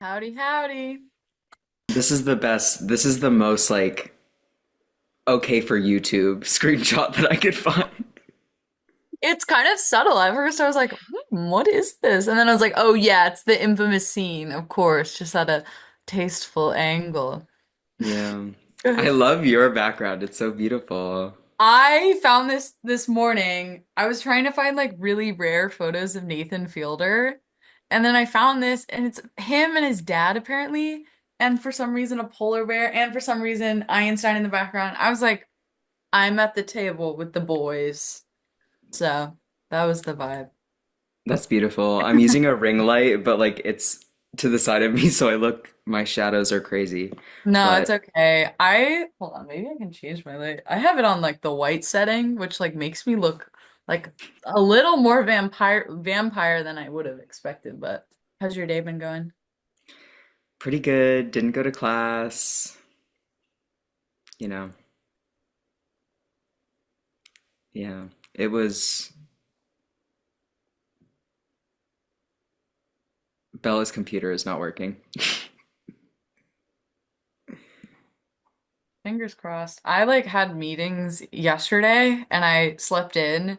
Howdy, howdy. This is the best. This is the most like okay for YouTube screenshot that I could find. It's kind of subtle. At first, I was like, what is this? And then I was like, oh, yeah, it's the infamous scene, of course, just at a tasteful angle. Yeah. I love your background. It's so beautiful. I found this morning. I was trying to find like really rare photos of Nathan Fielder, and then I found this, and it's him and his dad apparently, and for some reason a polar bear, and for some reason Einstein in the background. I was like, I'm at the table with the boys. So that was the vibe. That's beautiful. I'm using a ring light, but like it's to the side of me, so I look my shadows are crazy. No, it's But okay. I hold on, maybe I can change my light. I have it on like the white setting, which like makes me look like a little more vampire than I would have expected, but how's your day been going? pretty good. Didn't go to class, you know. Yeah. It was Bella's computer is not working. Fingers crossed. I like had meetings yesterday and I slept in,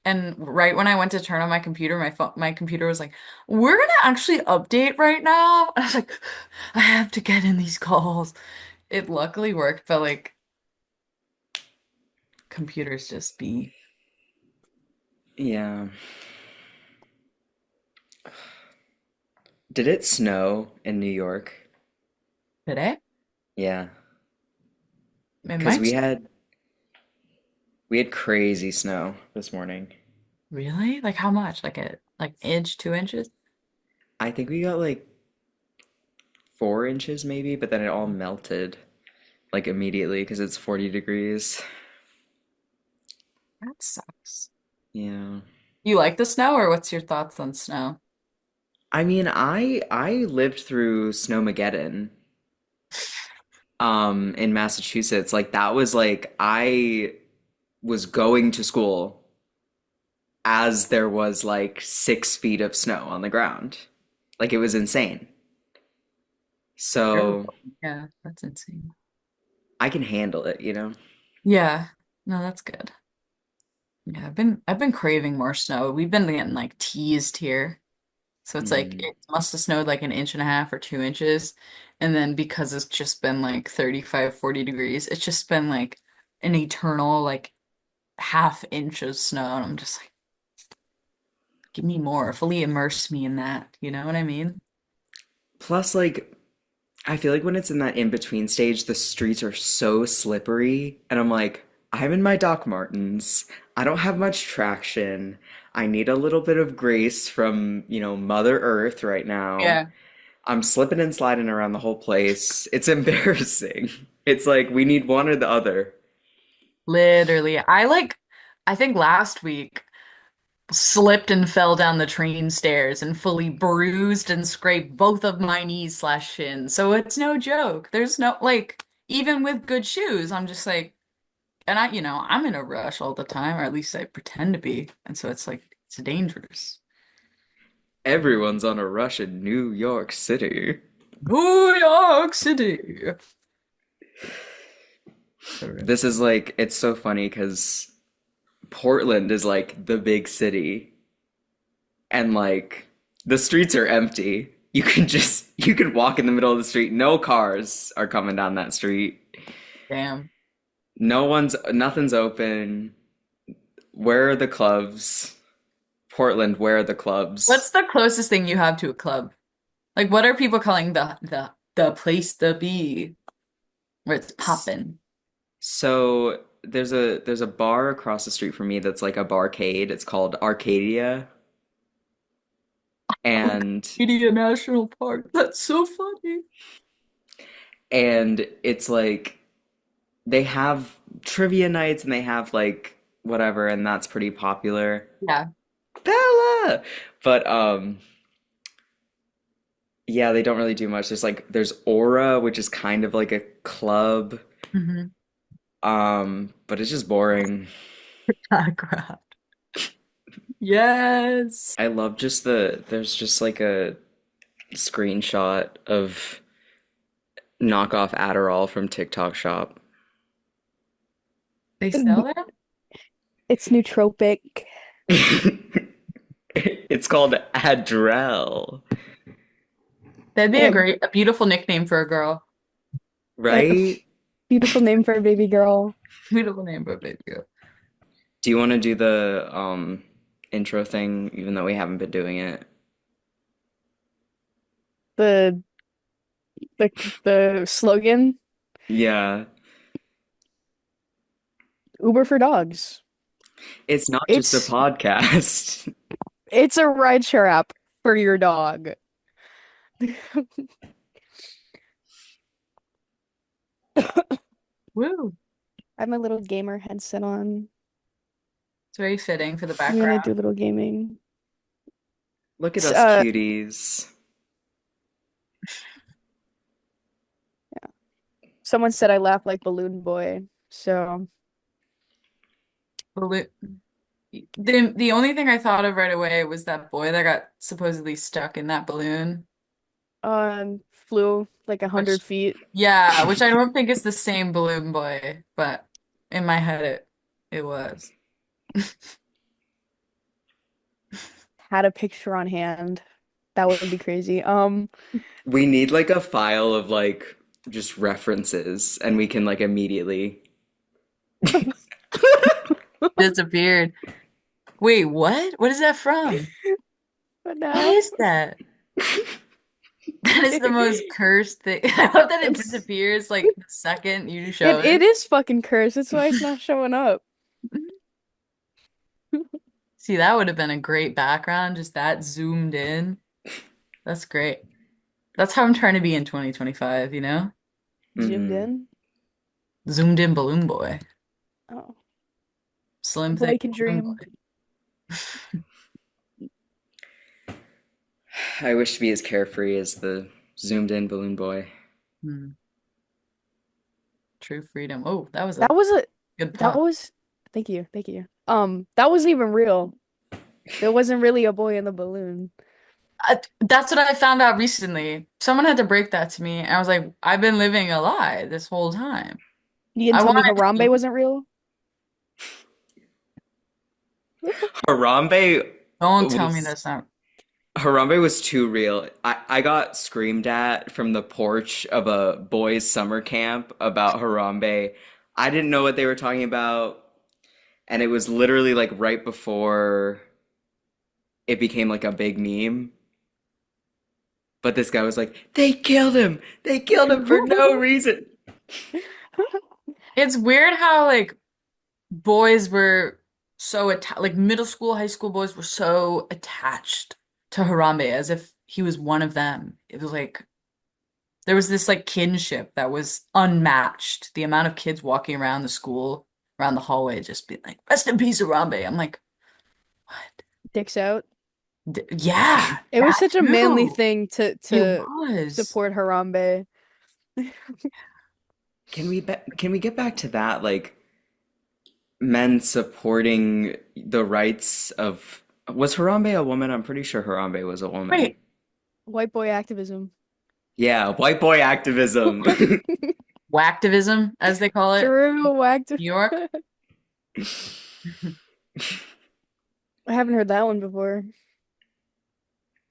and right when I went to turn on my computer, my computer was like, "We're gonna actually update right now." And I was like, "I have to get in these calls." It luckily worked, but like computers just be Yeah. Did it snow in New York? today. Yeah. It Because might we had crazy snow this morning. really? Like how much? Like a like inch, 2 inches? I think we got like 4 inches maybe, but then it all melted like immediately because it's 40 degrees. That sucks. Yeah. You like the snow, or what's your thoughts on snow? I mean, I lived through Snowmageddon in Massachusetts. Like that was like I was going to school as there was like 6 feet of snow on the ground. Like it was insane. So Terrible. Yeah, that's insane. I can handle it, you know? Yeah. No, that's good. Yeah, I've been craving more snow. We've been getting like teased here. So it's like Mm. it must have snowed like an inch and a half or 2 inches. And then because it's just been like 35, 40 degrees, it's just been like an eternal like half inch of snow. And I'm just like, give me more. Fully immerse me in that. You know what I mean? Plus, like, I feel like when it's in that in-between stage, the streets are so slippery, and I'm like, I'm in my Doc Martens. I don't have much traction. I need a little bit of grace from, Mother Earth right now. Yeah. I'm slipping and sliding around the whole place. It's embarrassing. It's like we need one or the other. Literally. I think last week slipped and fell down the train stairs and fully bruised and scraped both of my knees slash shins. So it's no joke. There's no like even with good shoes, I'm just like, and I'm in a rush all the time, or at least I pretend to be. And so it's like it's dangerous. Everyone's on a rush in New York City. New York City. This is like, it's so funny because Portland is like the big city, and like the streets are empty. You can walk in the middle of the street. No cars are coming down that street. Damn. Nothing's open. Where are the clubs? Portland, where are the clubs? What's the closest thing you have to a club? Like what are people calling the place to be where it's S- poppin'? So there's a bar across the street from me that's like a barcade. It's called Arcadia, and Arcadia National Park. That's so funny. it's like they have trivia nights and they have like whatever, and that's pretty popular. Yeah. Bella! But yeah, they don't really do much. There's Aura, which is kind of like a club. Hmm. But it's just boring. Background. Yes. I love just there's just like screenshot of knockoff Adderall from TikTok shop. They sell it? It's nootropic. It's called Adderall, That'd be Damn, a beautiful nickname for a girl. right? beautiful name for a baby girl. Beautiful name for a baby girl. Do you want to do the intro thing, even though we haven't been doing it? The the the slogan, Yeah, Uber for dogs. it's not just a It's podcast. it's a rideshare app for your dog. Woo. I have my little gamer headset on. It's very fitting for the I'm gonna do background. a little gaming. Look at S- us Uh, cuties. Someone said I laugh like Balloon Boy. So, Balloon. The only thing I thought of right away was that boy that got supposedly stuck in that balloon. flew like a hundred Which, feet. yeah, which I don't think is the same balloon boy, but in my head it was. Had a picture on hand. That would be crazy. We need like a file of like just references, and we can like immediately. Disappeared. Wait, what? What is that from? but What now is that? That is the most cursed thing. I love that it it's disappears like the second you show it it. is fucking cursed. That's why it's not showing up. See, that would have been a great background, just that zoomed in. That's great. That's how I'm trying to be in 2025, you know? Zoomed Mhm. in. Zoomed in balloon boy. Oh, a Slim boy thick can balloon dream. boy. I wish to be as carefree as the zoomed in balloon boy. Hmm. True freedom. Oh, that was That a was a good that pun. was thank you, thank you. That wasn't even real. There wasn't really a boy in the balloon. That's what I found out recently. Someone had to break that to me, and I was like, I've been living a lie this whole time. You can I tell me wanted Harambe to. wasn't real? Harambe Don't tell me was that's not. Harambe was too real. I got screamed at from the porch of a boys' summer camp about Harambe. I didn't know what they were talking about, and it was literally like right before it became like a big meme. But this guy was like, "They killed him! They killed him for no reason!" It's weird how like boys were so like middle school, high school boys were so attached to Harambe as if he was one of them. It was like there was this like kinship that was unmatched. The amount of kids walking around the school, around the hallway, just being like, "Rest in peace, Harambe." I'm like, what? Dicks out. Yeah, It was that such a manly too. thing to It to was. support Harambe. Can we get back to that? Like men supporting the rights of was Harambe a woman? I'm pretty sure Harambe was a woman. Wait, White boy activism. Yeah, white boy activism. whacktivism, as they call it, True New York. activism. I haven't heard that one before.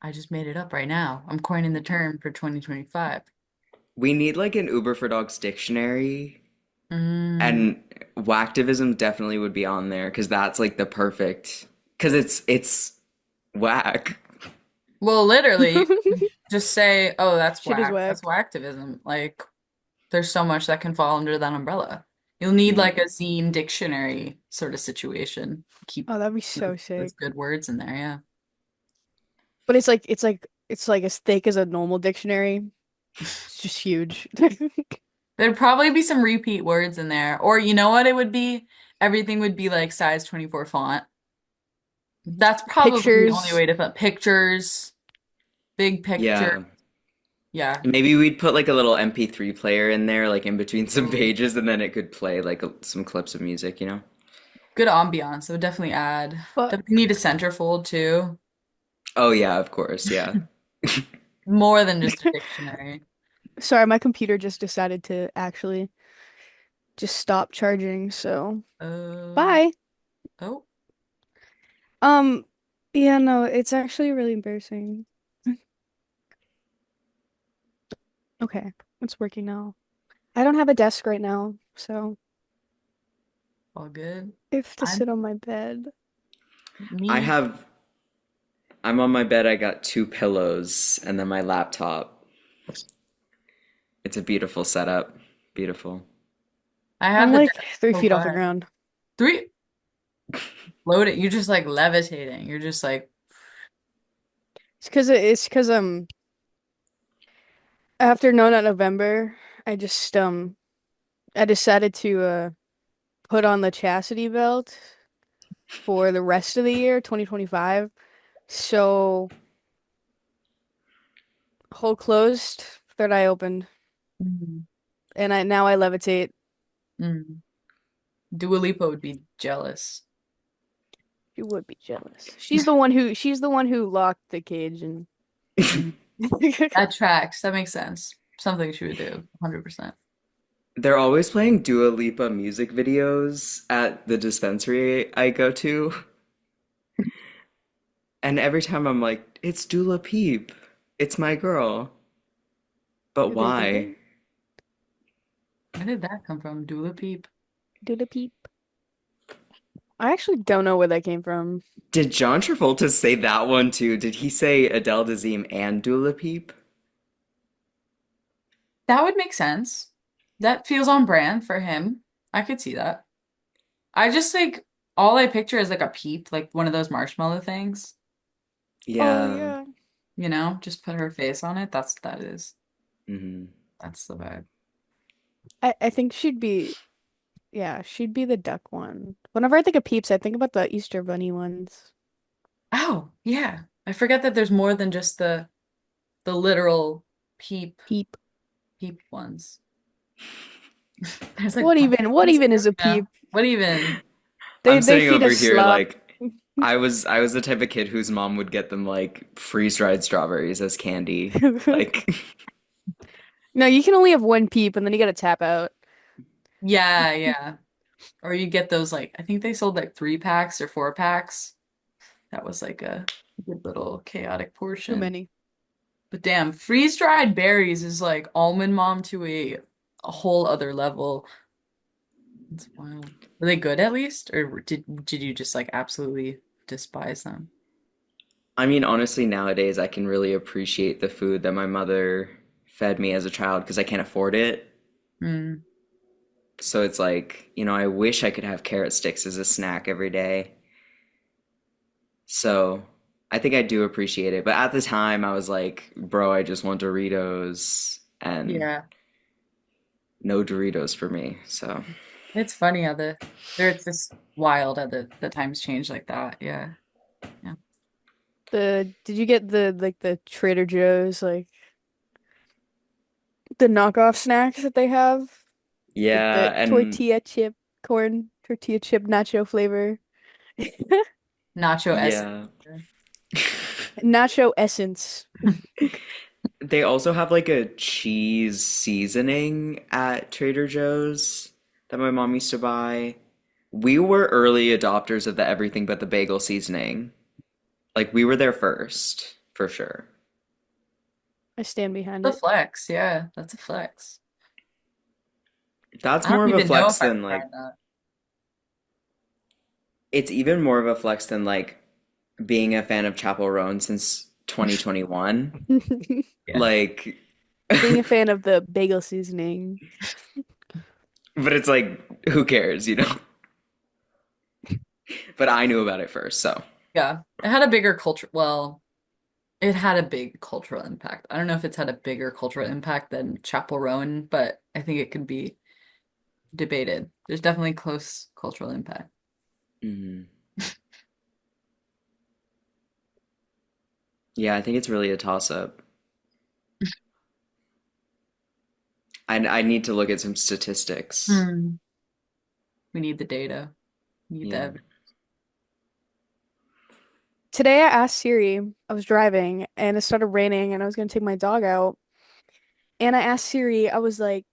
I just made it up right now. I'm coining the term for 2025. We need like an Uber for Dogs dictionary, Mm. and whacktivism definitely would be on there because that's like the perfect because it's whack. Well, literally, you can just say, "Oh, that's Shit is whack. That's whack. whacktivism." Like, there's so much that can fall under that umbrella. You'll need like a Mhm. zine dictionary sort of situation. Keep Oh, that'd be so those sick. good words in there, yeah. But it's like as thick as a normal dictionary. It's just huge. There'd probably be some repeat words in there. Or you know what it would be? Everything would be like size 24 font. That's probably the only Pictures. way to put pictures, big picture. Yeah. Yeah. Maybe we'd put like a little MP3 player in there, like in between some Ooh. pages, and then it could play like some clips of music, you know? Good ambiance. It would definitely add. But Definitely need a centerfold too. Oh yeah, of course, yeah. More than just a dictionary. Sorry, my computer just decided to actually just stop charging, so Uh, bye. oh, Um, yeah, no, it's actually really embarrassing. Okay, it's working now. I don't have a desk right now, so all good. I have to I'm sit on my bed. I me. have, I'm on my bed, I got two pillows and then my laptop. It's a beautiful setup. Beautiful. I have I'm the like desk. three Oh, feet go off the ahead. ground. Three. Load it. You're just like levitating. You're just like, It's because after No Nut November, I just I decided to put on the chastity belt for the rest of the year, 2025. So hole closed, third eye opened, mm, and I now I levitate. mm. Dua Lipa would be jealous. She would be jealous. She's the one who locked the cage and Mm. That tracks. That makes sense. Something she would do. 100%. They're always playing Dua Lipa music videos at the dispensary I go to. And every time I'm like, it's Dula Peep. It's my girl. But Do they why? really? Where did that come from? Dula Peep. Do the peep? I actually don't know where that came from. Did John Travolta say that one too? Did he say Adele Dazeem and Dula Peep? That would make sense. That feels on brand for him. I could see that. I just like all I picture is like a peep, like one of those marshmallow things. Oh Yeah. yeah. Just put her face on it. That is. Hmm. That's the vibe. I think she'd be the duck one. Whenever I think of peeps, I think about the Easter Bunny ones. Oh, yeah. I forget that there's more than just the literal peep Peep. peep ones. There's like What even is a yeah. peep? What even? They I'm they sitting feed over us here slop. like I was the type of kid whose mom would get them like freeze-dried strawberries as candy. Like No, you can only have one peep and then you gotta tap out. Yeah, yeah. Or you get those like I think they sold like 3 packs or 4 packs. That was like a good little chaotic Too portion. many. But damn, freeze-dried berries is like almond mom to a whole other level. It's wild. Were they good at least? Or did you just like absolutely despise them? I mean, honestly, nowadays I can really appreciate the food that my mother fed me as a child because I can't afford it. Mm, So it's like, I wish I could have carrot sticks as a snack every day. So I think I do appreciate it. But at the time, I was like, bro, I just want Doritos and yeah. no Doritos for me. So It's funny how it's just wild how the times change like that. Yeah. Yeah. Did you get the Trader Joe's the knockoff snacks that they have? Like yeah, the and corn tortilla chip nacho flavor. Nacho essence. yeah. Nacho essence. They also have like a cheese seasoning at Trader Joe's that my mom used to buy. We were early adopters of the everything but the bagel seasoning. Like we were there first, for sure. I stand behind The it. flex, yeah, that's a flex. That's I don't more of a even know flex if I've than like tried that. it's even more of a flex than like being a fan of Chapel Roan since 2021. Yeah. Like Being a fan of the bagel seasoning. but it's like who cares, you know? But I knew about it first, so. Yeah. It had a bigger culture. Well, it had a big cultural impact. I don't know if it's had a bigger cultural impact than Chapel Roan, but I think it could be debated. There's definitely close cultural impact. Mhm. Yeah, I think it's really a toss up. I need to look at some statistics. Hmm. We need the data. We need the Yeah. evidence. Today I asked Siri, I was driving and it started raining and I was gonna take my dog out. And I asked Siri, I was like,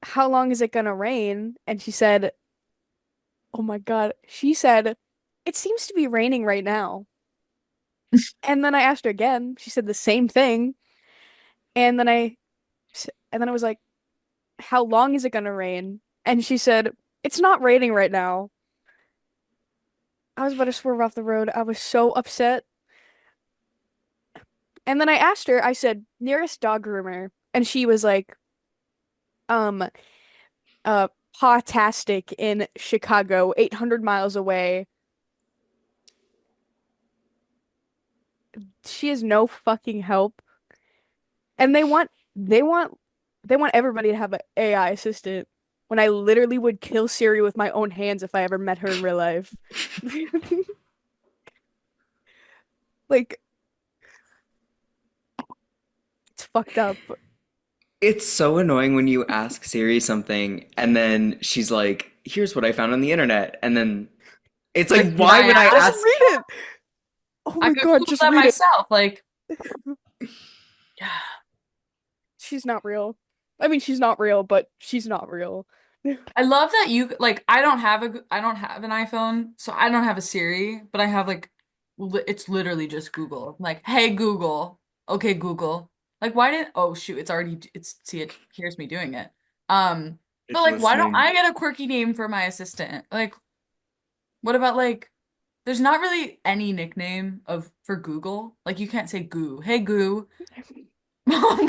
how long is it gonna rain? And she said, oh my God. She said, it seems to be raining right now. And then I asked her again. She said the same thing. And then I was like, how long is it gonna rain? And she said, it's not raining right now. I was about to swerve off the road. I was so upset. And then I asked her, I said, nearest dog groomer. And she was like, um, uh, Pawtastic in Chicago, 800 miles away. She has no fucking help. And they want everybody to have an AI assistant when I literally would kill Siri with my own hands if I ever met her in real life. Like, it's fucked up. It's so annoying when you ask Siri something and then she's like, "Here's what I found on the internet." And then it's It's like, like, did why I would I Just ask? ask? read it. Oh I my could God, Google just that read it. myself. Like, She's not real. I mean, she's not real, but she's not real. I love that you like I don't have an iPhone, so I don't have a Siri, but I have like it's literally just Google. Like, hey Google. Okay, Google. Like why didn't oh shoot, it's already it's see it here's me doing it. But It's like why don't listening. I get a quirky name for my assistant? Like what about like there's not really any nickname of for Google. Like you can't say Goo. Hey Goo.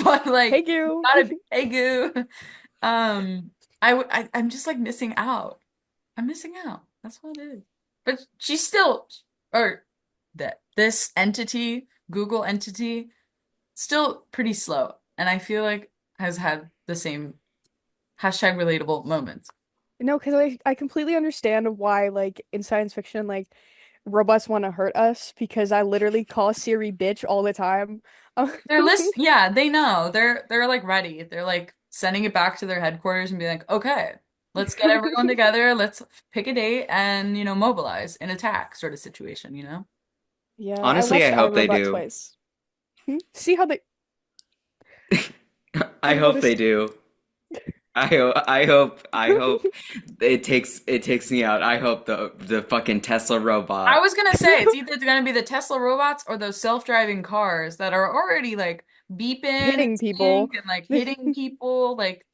But Hey, like you you. gotta be hey Goo. Um I'm just like missing out. I'm missing out. That's what it is. But she's still, or that this entity, Google entity, still pretty slow. And I feel like has had the same hashtag relatable moments. No, because I completely understand why, like, in science fiction, like, robots want to hurt us because I literally call Siri bitch all the time. Yeah, they know. They're like ready. They're like sending it back to their headquarters and be like, okay, let's get everyone together, let's pick a date and, mobilize an attack sort of situation, you know? Yeah, I Honestly, I watched hope they iRobot do. twice. See how they. I I hope they noticed. do. I hope it takes me out. I hope the fucking Tesla I robot. was gonna say it's either gonna be the Tesla robots or those self-driving cars that are already like beeping and Hitting people. stink and like hitting people. Like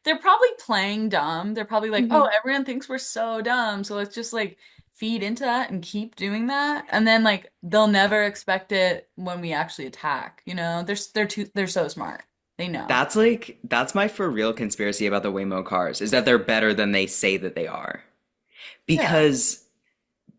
they're probably playing dumb. They're probably like, oh, Mhm. everyone thinks we're so dumb, so let's just like feed into that and keep doing that. And then like they'll never expect it when we actually attack. They're so smart. They know. That's my for real conspiracy about the Waymo cars is that they're better than they say that they are. Yeah. Because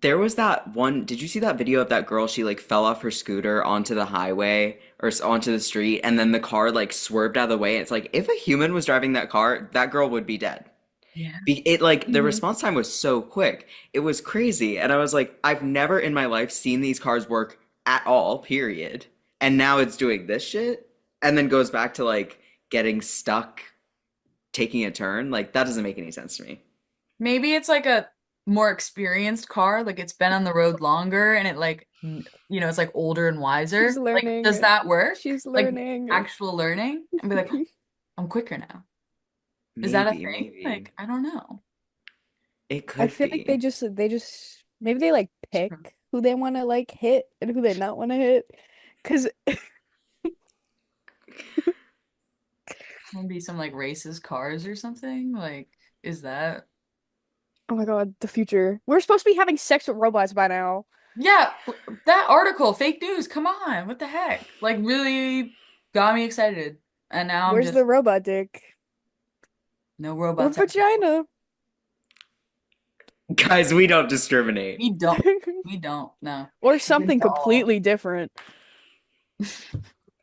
there was that one, did you see that video of that girl? She like fell off her scooter onto the highway or onto the street, and then the car like swerved out of the way. It's like if a human was driving that car, that girl would be dead. Yeah. It like the Mhm. response time was so quick. It was crazy. And I was like, I've never in my life seen these cars work at all, period. And now it's doing this shit and then goes back to like getting stuck taking a turn. Like that doesn't make any sense to me. Maybe it's like a more experienced car, like it's been on the road longer and it like it's like older and She's wiser. Like, does learning. that work? She's Like learning. actual learning? And be like, I'm quicker now. Is that a Maybe, thing? maybe. Like, I don't know. It I could feel like be. they just maybe they like Sure. pick who they want to like hit and who they not want to hit. Cause Maybe some like racist cars or something. Like, is that? oh my God, the future. We're supposed to be having sex with robots by now. Yeah, that article, fake news. Come on, what the heck? Like, really got me excited. And now I'm Where's just the robot dick? no Or robots anymore. vagina? Guys, we don't discriminate. We don't. We don't. No. Or It's something all. completely different.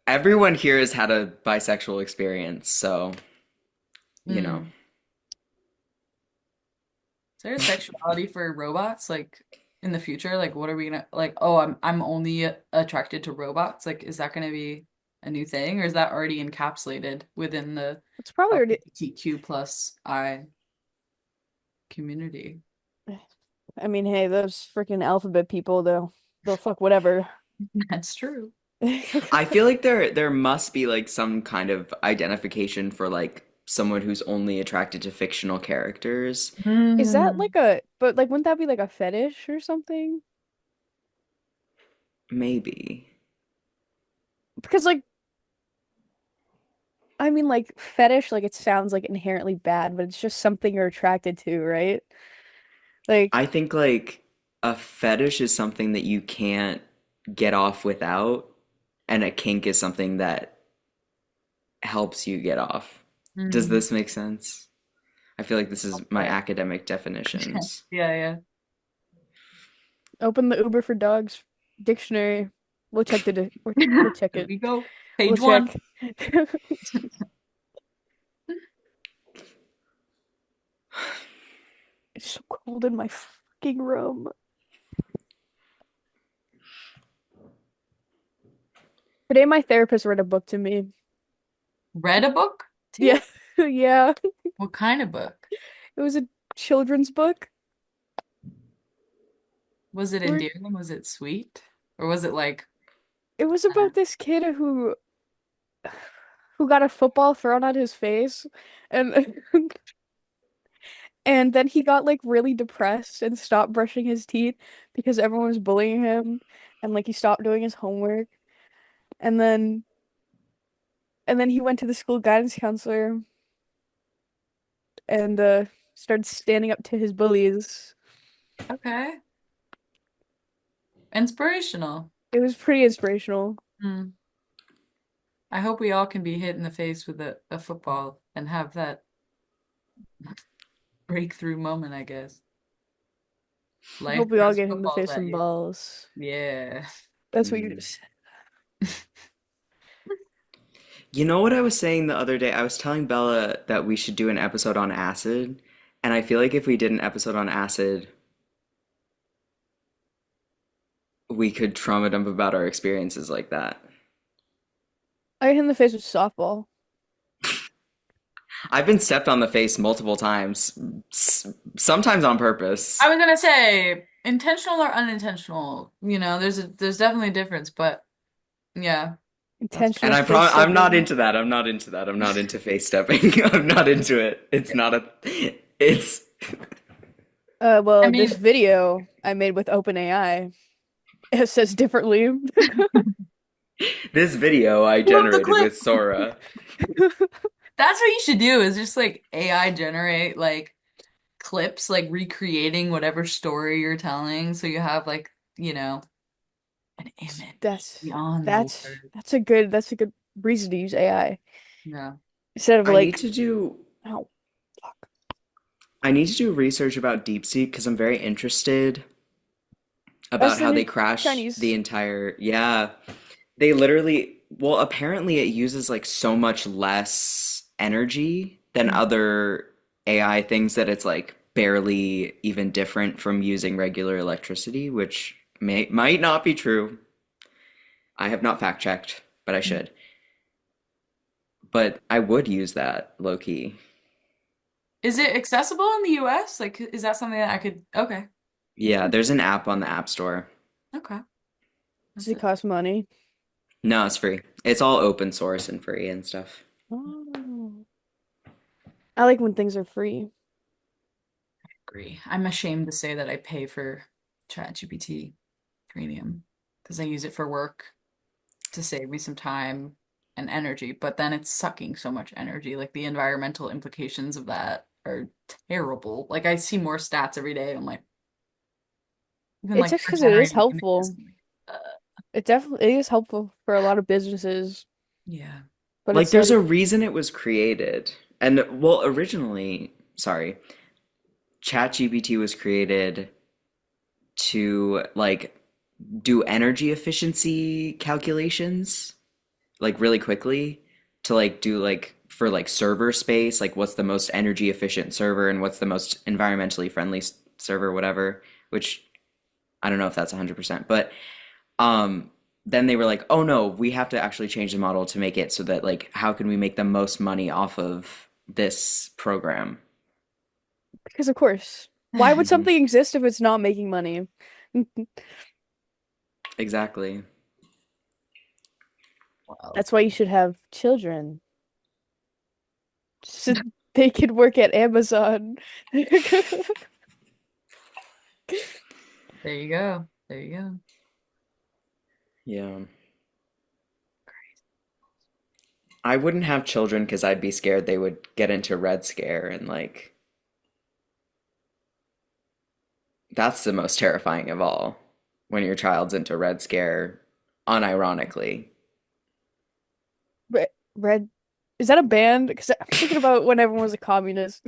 Everyone here has had a bisexual experience, so, you know. Mm. Is there a sexuality for robots? Like in the future? Like what are we gonna like, oh, I'm only attracted to robots? Like, is that gonna be a new thing or is that already encapsulated within the It's probably already. LGBTQ plus I community? I mean, hey, those freaking alphabet people, though. the fuck whatever. That's true. I feel like there must be like some kind of identification for like someone who's only attracted to fictional characters. Is that Mm. like a, but like, wouldn't that be like a fetish or something? Maybe. Because like, I mean, like fetish, like it sounds like inherently bad, but it's just something you're attracted to, right? Like, I think like a fetish is something that you can't get off without, and a kink is something that helps you get off. Does Mm. this make sense? I feel like this is my Okay. academic definitions. Yeah, yeah. open the Uber for dogs dictionary. We'll check we'll check There it. we go. We'll Page one. check. It's so cold in my fucking room. Today, my therapist read a book to me. Read a book to Yeah, you? yeah. What kind of book? It was a children's book. Was it Where endearing? Was it sweet? Or was it like, it was about this kid who got a football thrown at his face, and and then he got like really depressed and stopped brushing his teeth because everyone was bullying him, and like he stopped doing his homework, and then he went to the school guidance counselor and started standing up to his bullies. okay, inspirational? It was pretty inspirational. Hmm. I hope we all can be hit in the face with a football and have that breakthrough moment, I guess. I Life hope we all throws get hit in the footballs face at some you. balls. Yeah. That's what you Mm. just said. You know what I was saying the other day? I was telling Bella that we should do an episode on acid, and I feel like if we did an episode on acid, we could trauma dump about our experiences like that. I got hit in the face with softball. I've been stepped on the face multiple times, sometimes on I purpose. was gonna say intentional or unintentional. There's definitely a difference, but yeah, that's And Intentional face I'm not stepping. into that. I'm not into that. I'm not into face stepping. I'm not into it. It's not a it's I Well, this mean, video I made with OpenAI, it says differently. this video I pull up the generated clip. with Sora. That's what you should do is just like AI generate like clips, like recreating whatever story you're telling. So you have like, an image That's beyond the that's word. that's a good reason to use AI Yeah. instead of I need like, to do oh fuck. I need to do research about DeepSeek because I'm very interested That's about the how new they crashed the Chinese. entire, yeah. They literally, well, apparently it uses like so much less energy than Mm. other AI things that it's like barely even different from using regular electricity, which might not be true. I have not fact checked, but I should. But I would use that low key. Is it accessible in the US? Like, is that something that I could? Okay. Yeah, there's an app on the App Store. Okay. Does That's it it. cost money? No, it's free. It's all open source and free and stuff. Oh. I like when things are free. Agree. I'm ashamed to say that I pay for ChatGPT Premium because I use it for work to save me some time and energy, but then it's sucking so much energy. Like the environmental implications of that are terrible. Like I see more stats every day. I'm like, even It's like just for because it is generating images. helpful. I'm like, It definitely is helpful for a lot of businesses, yeah. but Like, it's there's a like reason it was created. And, well, originally, sorry, ChatGPT was created to, like, do energy efficiency calculations, like, really quickly, to, like, do, like, for, like, server space, like, what's the most energy efficient server and what's the most environmentally friendly server, whatever, which I don't know if that's 100%, but Um, then they were like, "Oh no, we have to actually change the model to make it so that like how can we make the most money off of this program?" because of course. Why would Mhm. something exist if it's not making money? Exactly. Wow. That's why you should have children. So they could work at Amazon. There you go. There you go. Yeah. I wouldn't have children because I'd be scared they would get into Red Scare and like that's the most terrifying of all when your child's into Red Scare unironically. Red, Red, is that a band? Because I'm thinking about when everyone was a communist.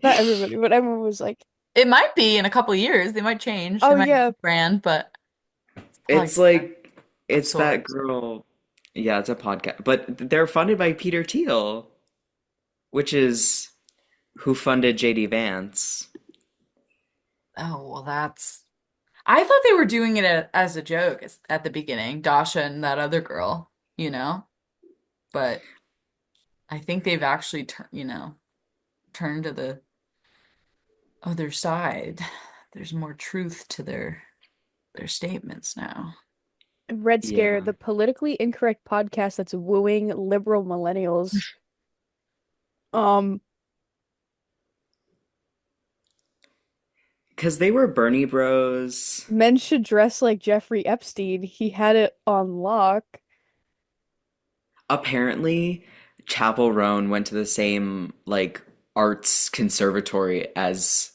Not everybody, but everyone was like, It might be in a couple of years. They might change. They oh might yeah, brand, but it's It's probably like of it's that sorts. girl. Yeah, it's a podcast, but they're funded by Peter Thiel, which is who funded JD Vance. Oh, well, that's. I thought they were doing it as a joke at the beginning, Dasha and that other girl, you know? But I think they've actually turned to the other side. There's more truth to their statements now. Red Scare, Yeah, the politically incorrect podcast that's wooing liberal millennials. Um, because they were Bernie Bros. Men should dress like Jeffrey Epstein. He had it on lock. Apparently, Chapel Roan went to the same like arts conservatory as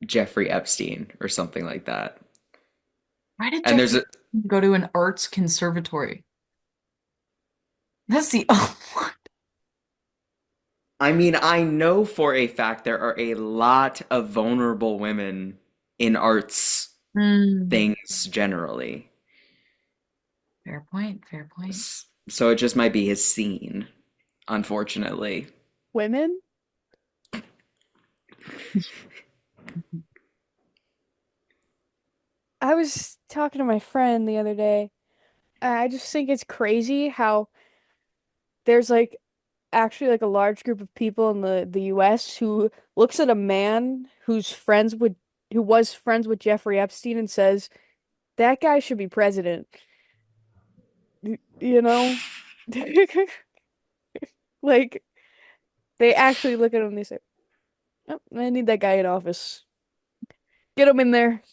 Jeffrey Epstein or something like that. Why did And there's Jeffrey a, go to an arts conservatory? That's the oh, what? I mean, I know for a fact there are a lot of vulnerable women in arts Hmm. things generally. Fair point, fair point. So it just might be his scene, unfortunately. Women? I was talking to my friend the other day. I just think it's crazy how there's like actually like a large group of people in the US who looks at a man who was friends with Jeffrey Epstein and says that guy should be president. You know? Like they actually look at him and they say, "Oh, I need that guy in office. Get him in there.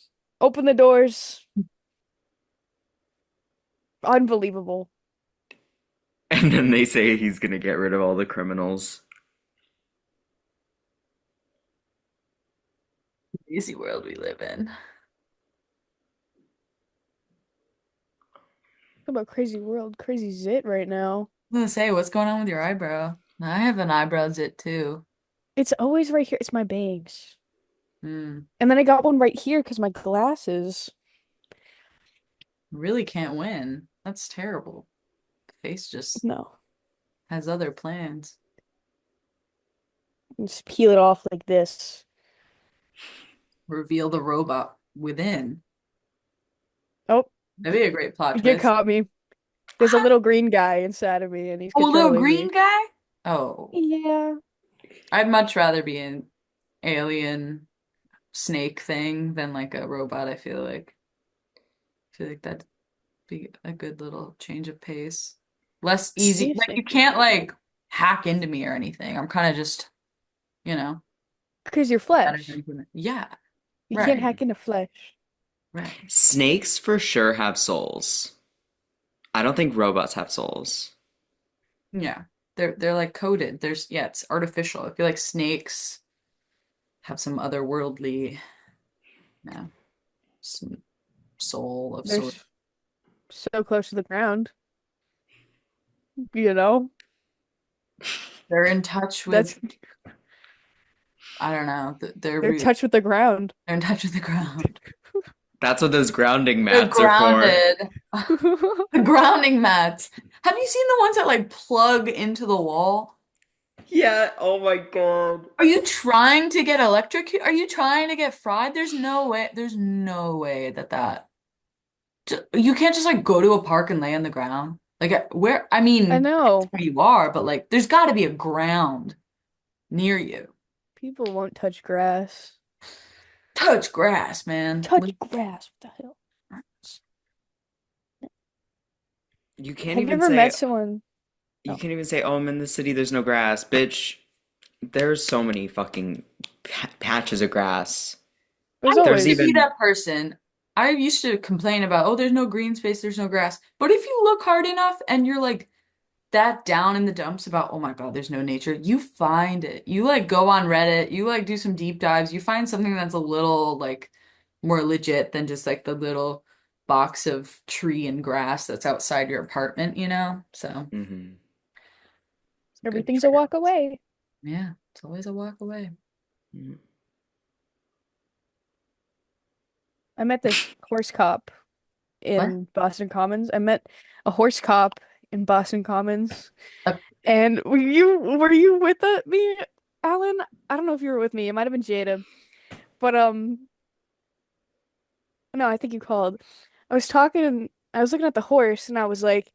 Open the doors." Unbelievable. And then they say he's gonna get rid of all the criminals. Crazy world we live in. Talk about crazy world, crazy zit right now. I was gonna say, what's going on with your eyebrow? I have an eyebrow zit too. It's always right here. It's my bangs. Hmm. And then I got one right here because my glasses. Really can't win. That's terrible. Face just No. has other plans. Just peel it off like this. Reveal the robot within. Oh, That'd be a great plot you twist. caught me. There's a What? little green guy inside of me and he's Oh, a little controlling green me. guy? Oh, Yeah. I'd much rather be an alien snake thing than like a robot, I feel like that'd be a good little change of pace. Less See easy. if Like you snake can't people. like hack into me or anything. I'm kind of just, you know, Because you're better than flesh. human. Yeah, You can't right, hack into flesh. right. Snakes for sure have souls. I don't think robots have souls. Yeah. They're like coded. It's artificial. I feel like snakes have some otherworldly, yeah, some soul of They're sort. so close to the ground, you know? They're in touch with, That's I don't know, they're touch with the ground. they're in touch with the ground. That's what those grounding They're mats are for. grounded. The grounding mats. Have you seen the ones that like plug into the wall? Yeah, oh my God. Are you trying to get electrocuted? Are you trying to get fried? There's no way. There's no way you can't just like go to a park and lay on the ground. Like where, I I mean, it's know. where you are, but like there's got to be a ground near you. People won't touch grass. Touch grass, man. Touch grass. What the hell? You can't Have you even ever say met someone? you No, can't even say, "Oh, I'm in the city, there's no grass." Bitch, there's so many fucking patches of grass. there's I There's used to be always. even that person. I used to complain about, oh, there's no green space, there's no grass. But if you look hard enough and you're like that down in the dumps about, oh my God, there's no nature, you find it. You like go on Reddit, you like do some deep dives, you find something that's a little like more legit than just like the little box of tree and grass that's outside your apartment, you know? So hmm good Everything's a trail. walk away. Yeah, it's always a walk away. I met this horse cop What? in Boston Commons. I met a horse cop in Boston Commons. Uh, And were you with me, Alan? I don't know if you were with me. It might have been Jada. But no, I think you called. I was talking, I was looking at the horse and I was like,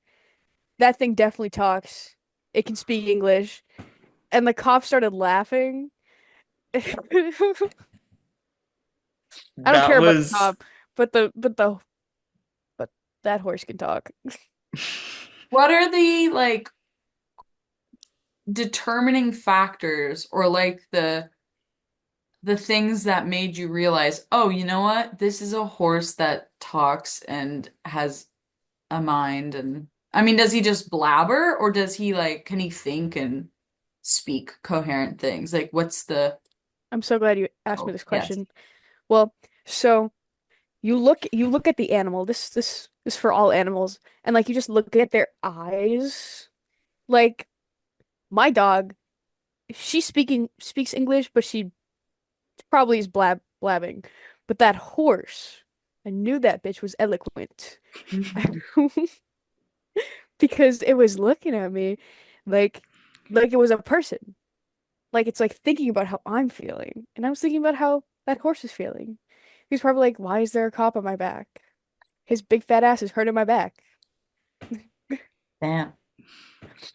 that thing definitely talks. It can speak English. And the cop started laughing. I don't That care about the was cop, but that horse can talk. what are the like determining factors or like the things that made you realize, oh, you know what? This is a horse that talks and has a mind. And I mean, does he just blabber or does he like, can he think and speak coherent things? Like, what's the, I'm so glad you asked me oh, this yes. question. Well, so you look at the animal. This is for all animals, and like you just look at their eyes. Like my dog, she speaks English, but she probably is blabbing. But that horse, I knew that bitch was eloquent because it was looking at me like like it was a person. Like it's like thinking about how I'm feeling, and I was thinking about how that horse is feeling. He's probably like, "Why is there a cop on my back? His big fat ass is hurting my back." Damn.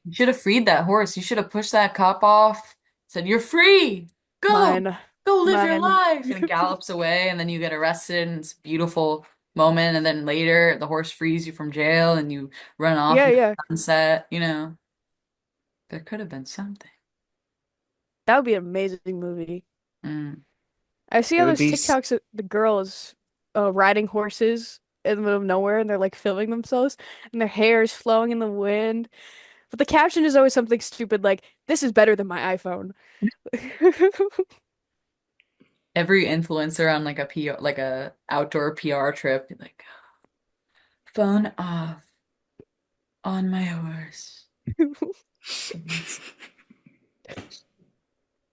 You should have freed that horse. You should have pushed that cop off, said, you're free. Go. Mine, Go live your mine. life. And he gallops away, and then you get arrested, and it's a beautiful moment. And then later, the horse frees you from jail, and you run off Yeah, into yeah. the sunset. You know, there could have been something. That would be an amazing movie. Mm. I see it all would those be TikToks of the girls riding horses in the middle of nowhere and they're like filming themselves and their hair is flowing in the wind. But the caption is always something stupid like, "This is better than my iPhone." Every influencer on like a PR, like a outdoor PR trip, be like, phone off on my horse. It's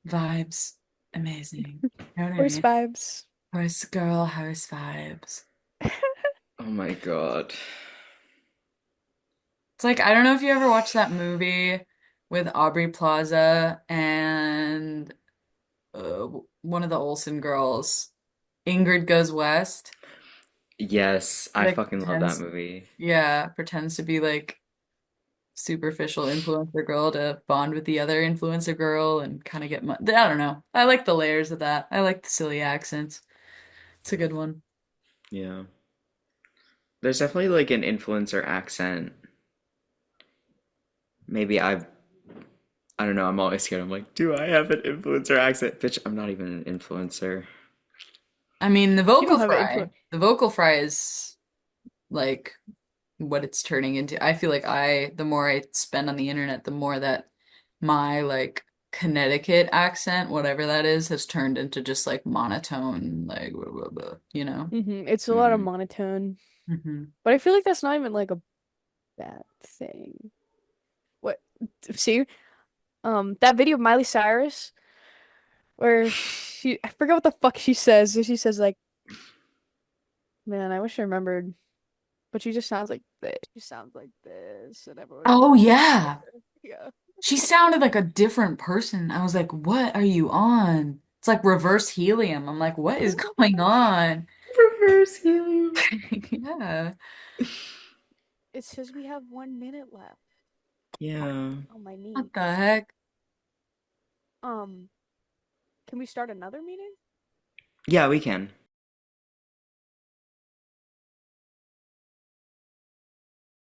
vibes, amazing. You know what I Horse mean? vibes. Horse girl, horse vibes. oh my God. It's like I don't know if you ever watched that movie with Aubrey Plaza and one of the Olsen girls, Ingrid Goes West. Yes, She I like fucking love that pretends, movie. yeah, pretends to be like superficial influencer girl to bond with the other influencer girl and kind of get I don't know. I like the layers of that. I like the silly accents. It's a good one. Yeah. There's definitely like an influencer accent. Maybe I don't know, I'm always scared. I'm like, do I have an influencer accent? Bitch, I'm not even an influencer. I mean, You don't have an influence. The vocal fry is like what it's turning into. I feel like the more I spend on the internet, the more that my like Connecticut accent, whatever that is, has turned into just like monotone, like blah, blah, blah, you know? It's a lot of hmm monotone, Hmm. but I feel like that's not even like a bad thing. What? See, that video of Miley Cyrus where I forget what the fuck she says. She says like, "Man, I wish I remembered." But she just sounds like this. She sounds like this, and everyone's Oh like, yeah. yeah. She sounded like a different person. I was like, what are you on? It's like reverse helium. I'm like, what is going on? Reverse helium. Yeah. It says we have 1 minute left. Yeah. On my knee. What the heck? Um, can we start another meeting? Yeah, we can.